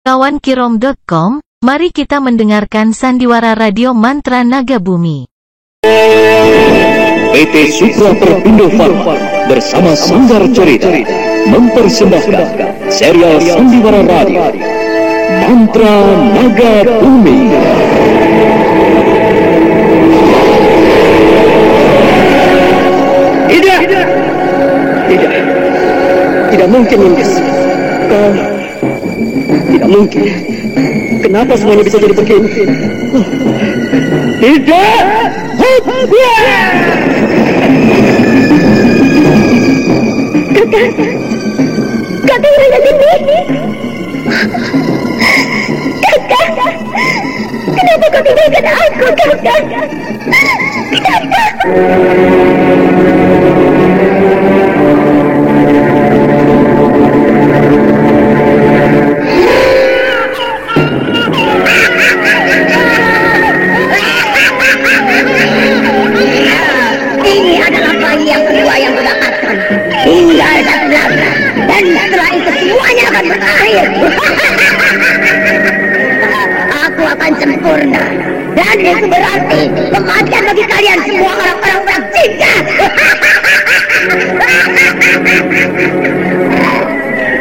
Kawan Kirom.com, mari kita mendengarkan sandiwara radio mantra Naga Bumi. PT Supra Perpindo Farma bersama Sanggar Cerita mempersembahkan serial sandiwara radio Mantra Naga Bumi. Tidak mungkin, Mindes. Tidak mungkin. Kenapa semuanya bisa jadi begini? Tidak! Kakak Raya Geni. Kakak, kenapa kau tinggalkan aku, Kakak? Kenapa? Ini adalah bayi yang kedua yang kudapatkan. Tinggal satu lagi, dan setelah itu semuanya akan berakhir. Aku akan sempurna, dan itu berarti kematian bagi kalian semua orang-orang berjingga.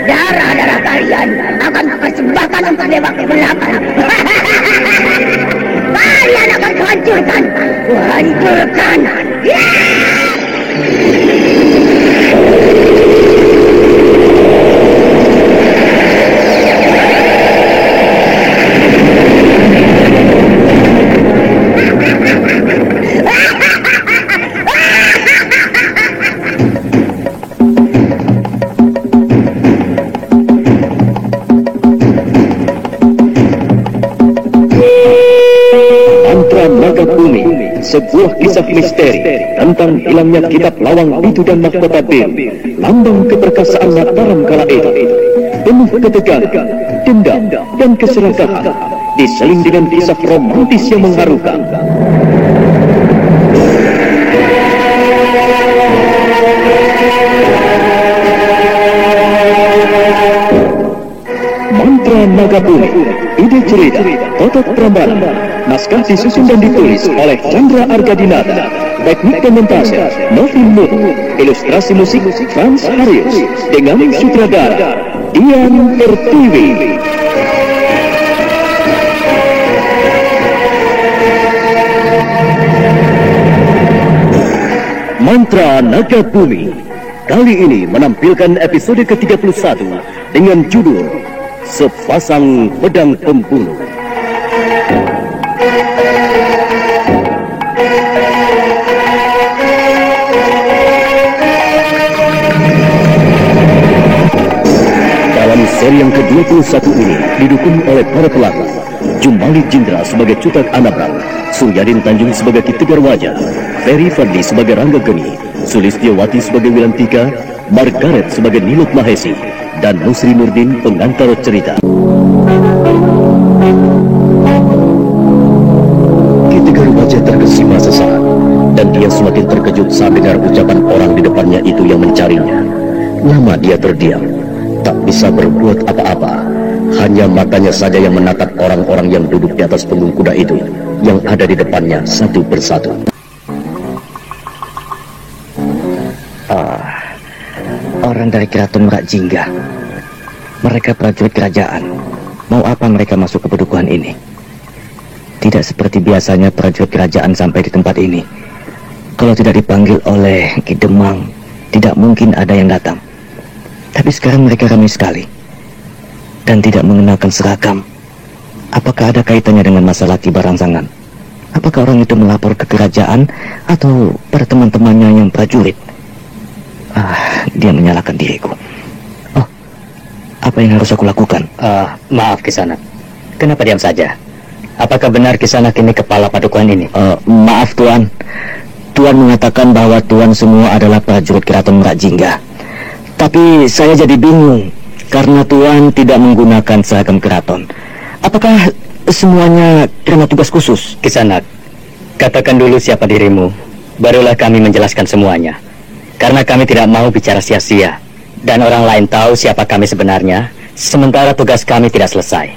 Darah-darah kalian akan kupersembahkan untuk dewa kegelapan. Kalian akan kuhancurkan, kuhancurkan. Mantra Naga Bumi, sebuah kisah misteri tentang hilangnya kitab lawang itu dan mahkota Bir, lambang keperkasaan Mataram kala itu. Penuh ketegangan, dendam, dan keserakahan, diseling dengan kisah romantis yang mengharukan. Mantra Naga Bumi, ide cerita, Totot Prambanan, naskah disusun dan ditulis oleh Chandra Argadinata, teknik dan montase Novin Nur, ilustrasi musik Frans Harius, dengan sutradara Dian Pertiwi. Mantra Naga Bumi kali ini menampilkan episode ke-31 dengan judul Sepasang Pedang Pembunuh. Dalam seri yang ke-21 ini didukung oleh para pelakon Jumbali Jindra sebagai Cutak Anabrak, Suryadin Tanjung sebagai Ki Tegar Wajah, Ferry Fadli sebagai Rangga Geni, Sulistiawati sebagai Wilantika, Margaret sebagai Nilut Mahesi, dan Nusri Nurdin pengantar cerita. Ki Tegar Wajah terkesima sesaat, dan dia semakin terkejut saat dengar ucapan orang di depannya itu yang mencarinya. Lama dia terdiam, tak bisa berbuat apa-apa. Hanya matanya saja yang menatap orang-orang yang duduk di atas punggung kuda itu, yang ada di depannya satu persatu. Orang dari Keraton Merak Jingga. Mereka prajurit kerajaan. Mau apa mereka masuk ke pedukuhan ini? Tidak seperti biasanya prajurit kerajaan sampai di tempat ini. Kalau tidak dipanggil oleh Ki Demang, tidak mungkin ada yang datang. Tapi sekarang mereka ramai sekali dan tidak mengenakan seragam. Apakah ada kaitannya dengan masalah Ki Barangsangan? Apakah orang itu melapor ke kerajaan atau pada teman-temannya yang prajurit? Dia menyalahkan diriku. Oh, apa yang harus aku lakukan? Maaf Kisanak, kenapa diam saja? Apakah benar Kisanak ini kepala padukuhan ini? Maaf Tuan. Tuan mengatakan bahwa Tuan semua adalah prajurit Keraton Merak Jingga. Tapi saya jadi bingung karena Tuan tidak menggunakan seragam keraton. Apakah semuanya karena tugas khusus? Kisanak, katakan dulu siapa dirimu, barulah kami menjelaskan semuanya. Karena kami tidak mau bicara sia-sia, dan orang lain tahu siapa kami sebenarnya, Sementara tugas kami tidak selesai.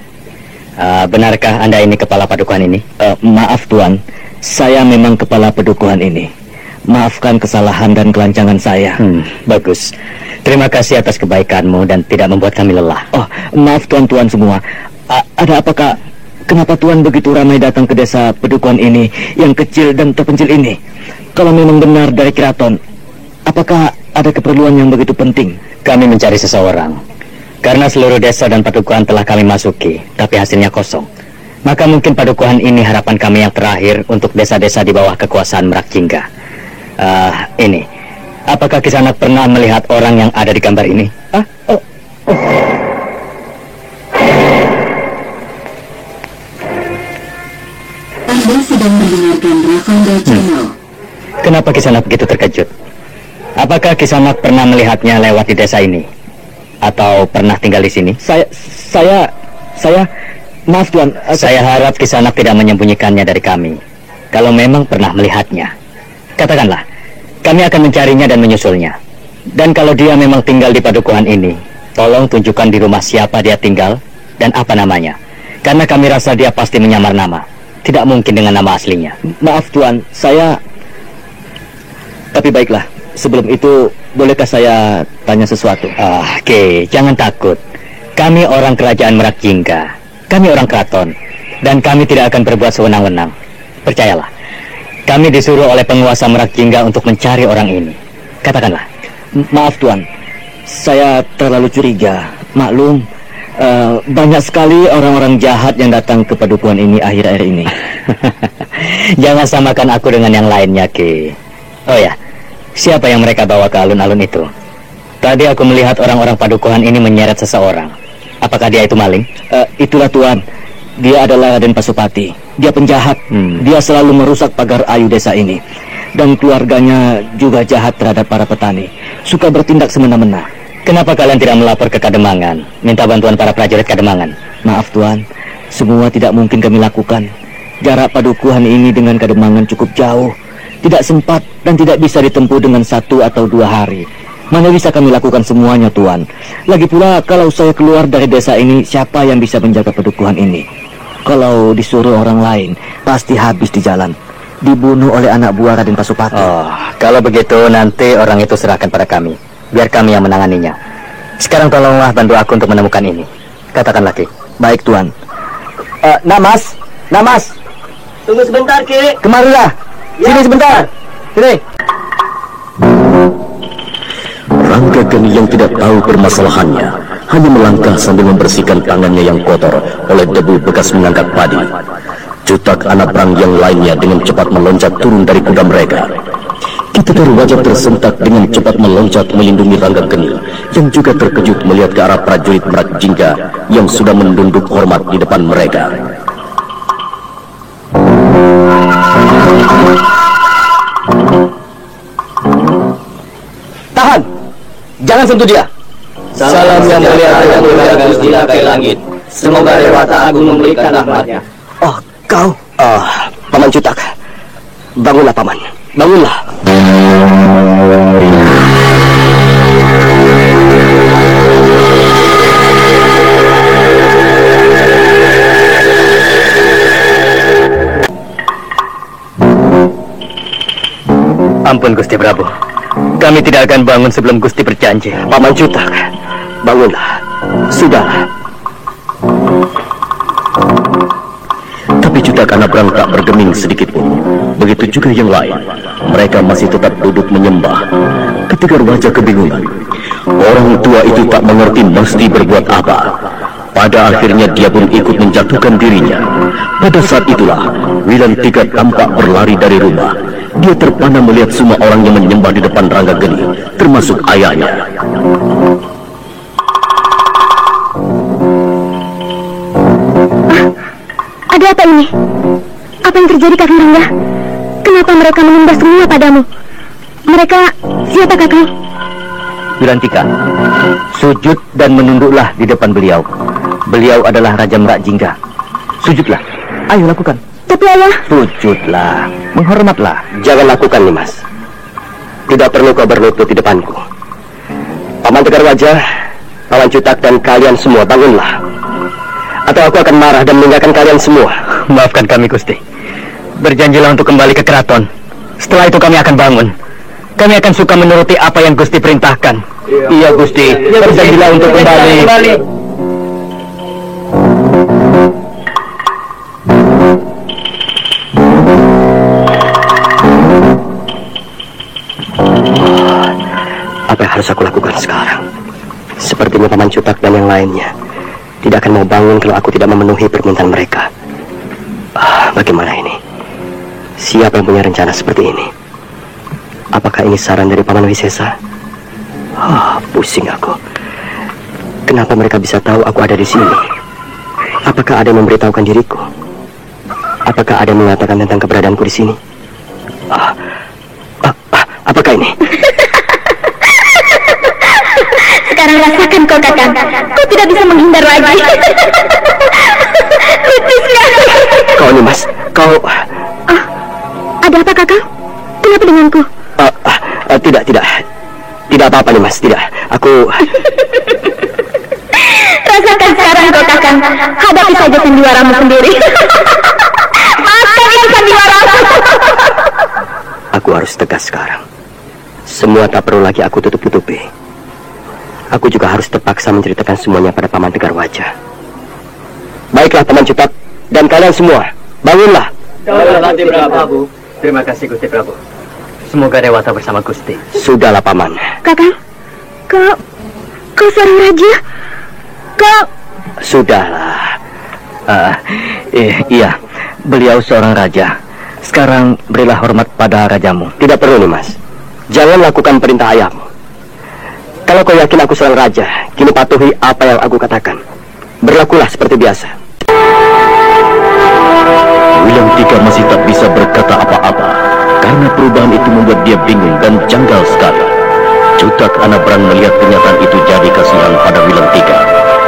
Benarkah Anda ini kepala padukuhan ini? Maaf Tuan, saya memang kepala padukuhan ini. Maafkan kesalahan dan kelancangan saya. Bagus. Terima kasih atas kebaikanmu dan tidak membuat kami lelah. Oh, maaf tuan-tuan semua. Ada apakah? Kenapa Tuan begitu ramai datang ke desa padukuhan ini yang kecil dan terpencil ini? Kalau memang benar dari keraton, apakah ada keperluan yang begitu penting? Kami mencari seseorang. Karena seluruh desa dan padukuhan telah kami masuki, tapi hasilnya kosong. Maka mungkin padukuhan ini harapan kami yang terakhir untuk desa-desa di bawah kekuasaan Merak Jingga. Ini, apakah Kisanak pernah melihat orang yang ada di gambar ini? Anda sedang mendengarkan Ravanda Channel. Kenapa Kisanak begitu terkejut? Apakah Kisanak pernah melihatnya lewat di desa ini? Atau pernah tinggal di sini? Saya, maaf Tuan. Saya harap Kisanak tidak menyembunyikannya dari kami. Kalau memang pernah melihatnya, katakanlah, kami akan mencarinya dan menyusulnya. Dan kalau dia memang tinggal di padukuhan ini, tolong tunjukkan di rumah siapa dia tinggal dan apa namanya. Karena kami rasa dia pasti menyamar nama. Tidak mungkin dengan nama aslinya. Maaf Tuan, saya... Tapi baiklah, sebelum itu, bolehkah saya tanya sesuatu? Oke, jangan takut. Kami orang kerajaan Merak Jingga. Kami orang keraton. Dan kami tidak akan berbuat sewenang-wenang. Percayalah, kami disuruh oleh penguasa Merak Jingga untuk mencari orang ini. Katakanlah. Maaf Tuan, saya terlalu curiga. Maklum, banyak sekali orang-orang jahat yang datang ke padukuhan ini akhir-akhir ini. Jangan samakan aku dengan yang lainnya, Ki. Oh ya, siapa yang mereka bawa ke alun-alun itu? Tadi aku melihat orang-orang padukuhan ini menyeret seseorang. Apakah dia itu maling? Itulah Tuan. Dia adalah Raden Pasupati. Dia penjahat. Dia selalu merusak pagar ayu desa ini. Dan keluarganya juga jahat terhadap para petani. Suka bertindak semena-mena. Kenapa kalian tidak melapor ke Kademangan? Minta bantuan para prajurit Kademangan? Maaf Tuan, semua tidak mungkin kami lakukan. Jarak padukuhan ini dengan Kademangan cukup jauh. Tidak sempat dan tidak bisa ditempuh dengan 1 atau 2 hari. Mana bisa kami lakukan semuanya Tuan. Lagi pula kalau saya keluar dari desa ini, siapa yang bisa menjaga padukuhan ini? Kalau disuruh orang lain, pasti habis di jalan. Dibunuh oleh anak buah Raden Pasupati. Oh, kalau begitu nanti orang itu serahkan pada kami. Biar kami yang menanganinya. Sekarang tolonglah bantu aku untuk menemukan ini. Katakan lagi. Baik Tuan. Namas. Tunggu sebentar, Ki. Kemarilah. Sini sebentar. Sini. Rangga Geni yang tidak tahu permasalahannya hanya melangkah sambil membersihkan tangannya yang kotor oleh debu bekas mengangkat padi. Cutak anak perang yang lainnya dengan cepat meloncat turun dari kuda mereka. Kitegor Wajah tersentak dengan cepat meloncat melindungi Rangga Geni yang juga terkejut melihat ke arah prajurit Merak Jingga yang sudah menunduk hormat di depan mereka. Tahan! Jangan sentuh dia! Salam yang mulia Raja Gusti Lakai Langit. Semoga Dewata Agung memberikan rahmatnya. Oh, kau? Paman Cutak. Bangunlah, Paman. Bangunlah. Ampun Gusti Prabu. Kami tidak akan bangun sebelum Gusti berjanji. Paman Cutak, bangunlah. Sudahlah. Tapi Cutak anak perang tak bergeming sedikit pun. Begitu juga yang lain. Mereka masih tetap duduk menyembah. Ketika Wajah kebingungan. Orang tua itu tak mengerti mesti berbuat apa. Pada akhirnya dia pun ikut menjatuhkan dirinya. Pada saat itulah Wilan Tiga tampak berlari dari rumah. Dia terpana melihat semua orang yang menyembah di depan Rangga Geni, termasuk ayahnya. Ada apa ini? Apa yang terjadi, Kakang Rangga? Kenapa mereka menyembah semua padamu? Mereka siapa, Kakang? Wilantika, sujud dan menunduklah di depan beliau. Beliau adalah Raja Merak Jingga. Sujudlah. Ayo lakukan. Tapi ayah... Sujudlah. Menghormatlah. Jangan lakukan, Nimas. Tidak perlu kau berlutut di depanku. Paman Tegar Wajah, Paman Cutak dan kalian semua bangunlah, atau aku akan marah dan meninggalkan kalian semua. Maafkan kami, Gusti. Berjanjilah untuk kembali ke keraton. Setelah itu kami akan bangun. Kami akan suka menuruti apa yang Gusti perintahkan. Iya, Gusti. Berjanjilah untuk kembali. Apa yang harus aku lakukan sekarang? Sepertinya Paman Cutak dan yang lainnya tidak akan mau bangun kalau aku tidak memenuhi permintaan mereka. Bagaimana ini? Siapa yang punya rencana seperti ini? Apakah ini saran dari Paman Wisesa? Pusing aku. Kenapa mereka bisa tahu aku ada di sini? Apakah ada yang memberitahukan diriku? Apakah ada yang mengatakan tentang keberadaanku di sini? Apakah ini? Sekarang rasakan kau, Kakang. Kau tidak bisa menghindar lagi. Lucu sekali. Kau nih, Mas. Kau... Ada apa, Kakang? Kenapa denganku? Tidak apa-apa nih, Mas. Tidak. Aku... Rasakan sekarang kau, Kakang. Hadapi saja sandiwaramu sendiri. Maafkan itu sandiwaramu. Aku harus tegas sekarang. Semua tak perlu lagi aku tutup-tutupi. Aku juga harus terpaksa menceritakan semuanya pada Paman Tegar Wajah. Baiklah, Paman Cutak dan kalian semua, bangunlah. Prabu. Terima kasih, Gusti Prabu. Semoga Dewata bersama Gusti. Sudahlah, Paman. Kakang, kau seorang raja? Kau... Sudahlah. Iya, beliau seorang raja. Sekarang berilah hormat pada rajamu. Tidak perlu nih, Mas. Jangan lakukan perintah ayahmu. Kalau kau yakin aku seorang raja, kini patuhi apa yang aku katakan. Berlakulah seperti biasa. Wilantika masih tak bisa berkata apa-apa, karena perubahan itu membuat dia bingung dan janggal sekali. Cutak Anabrang melihat kenyataan itu jadi kasihan pada Wilantika.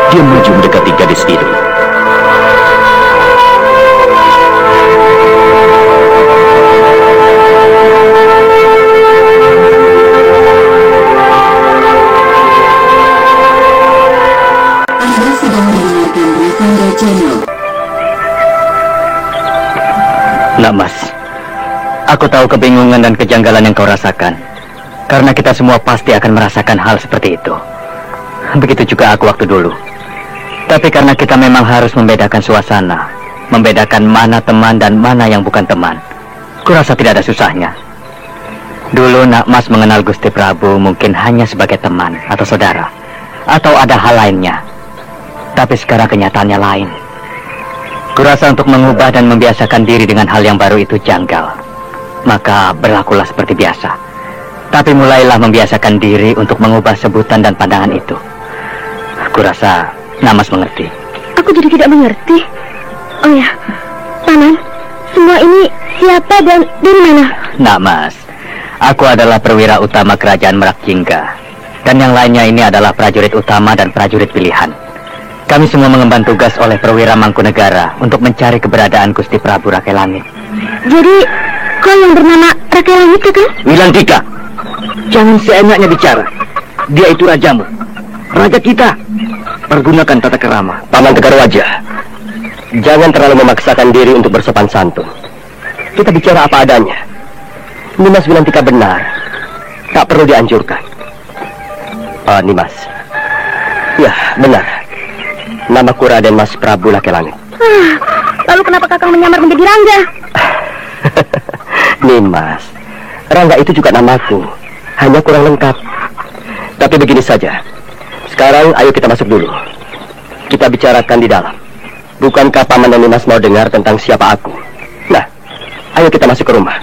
Dia maju mendekati gadis itu. Nak Mas, aku tahu kebingungan dan kejanggalan yang kau rasakan. Karena kita semua pasti akan merasakan hal seperti itu. Begitu juga aku waktu dulu. Tapi karena kita memang harus membedakan suasana, membedakan mana teman dan mana yang bukan teman, kurasa tidak ada susahnya. Dulu Nak Mas mengenal Gusti Prabu mungkin hanya sebagai teman atau saudara, atau ada hal lainnya. Tapi sekarang kenyataannya lain. Kurasa untuk mengubah dan membiasakan diri dengan hal yang baru itu janggal. Maka berlakulah seperti biasa. Tapi mulailah membiasakan diri untuk mengubah sebutan dan pandangan itu. Kurasa Namas mengerti. Aku jadi tidak mengerti. Oh ya, Paman, semua ini siapa dan dari mana? Namas, aku adalah perwira utama kerajaan Merak Jingga. Dan yang lainnya ini adalah prajurit utama dan prajurit pilihan. Kami semua mengemban tugas oleh perwira Mangkunegara untuk mencari keberadaan Gusti Prabu Rakai Langit. Jadi, kau yang bernama Rakai Langit, Kakang? Wilantika, jangan seenaknya bicara. Dia itu rajamu, raja kita. Pergunakan tata kerama. Paman Tegar Wajah, jangan terlalu memaksakan diri untuk bersopan santun. Kita bicara apa adanya. Nimas Wilantika benar, tak perlu dianjurkan. Nimas, ya benar. Namaku Raden Mas Prabu Rakai Langit. Lalu kenapa Kakang menyamar menjadi Rangga? Nimas, Rangga itu juga namaku, hanya kurang lengkap. Tapi begini saja. Sekarang ayo kita masuk dulu. Kita bicarakan di dalam. Bukankah Paman dan Nimas mau dengar tentang siapa aku? Nah, ayo kita masuk ke rumah.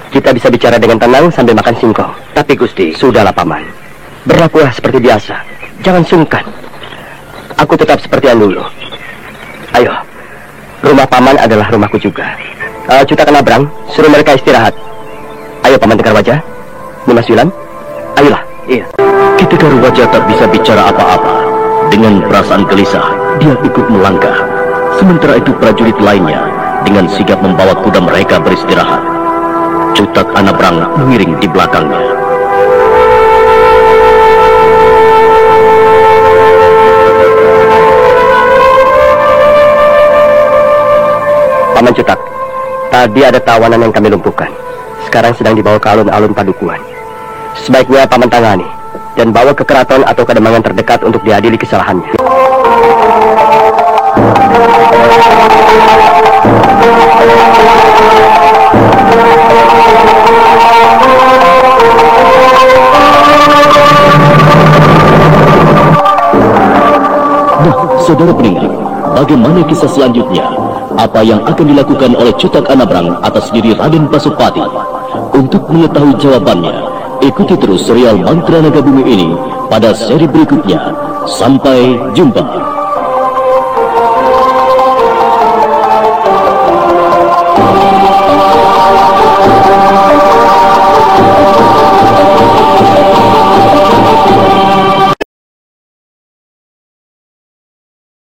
Kita bisa bicara dengan tenang sambil makan singkong. Tapi Gusti, sudahlah Paman. Berlakulah seperti biasa. Jangan sungkan. Aku tetap seperti yang dulu. Ayo, rumah Paman adalah rumahku juga. Cutak Anabrang, suruh mereka istirahat. Ayo Paman Tegar Wajah, Nimas Wilan, ayolah. Iya. Ki Tegar Wajah tak bisa bicara apa-apa. Dengan perasaan gelisah, dia ikut melangkah. Sementara itu prajurit lainnya dengan sigap membawa kuda mereka beristirahat. Cutak Anabrang mengiring di belakangnya. Paman Cutak, tadi ada tawanan yang kami lumpuhkan. Sekarang sedang dibawa ke alun-alun Padukuhan. Sebaiknya Paman tangani dan bawa ke keraton atau Kademangan terdekat untuk diadili kesalahannya. Nah, saudara pendengar, bagaimana kisah selanjutnya? Apa yang akan dilakukan oleh Cutak Anabrang atas diri Raden Pasopati? Untuk mengetahui jawabannya, ikuti terus serial Mantra Naga Bumi ini pada seri berikutnya. Sampai jumpa.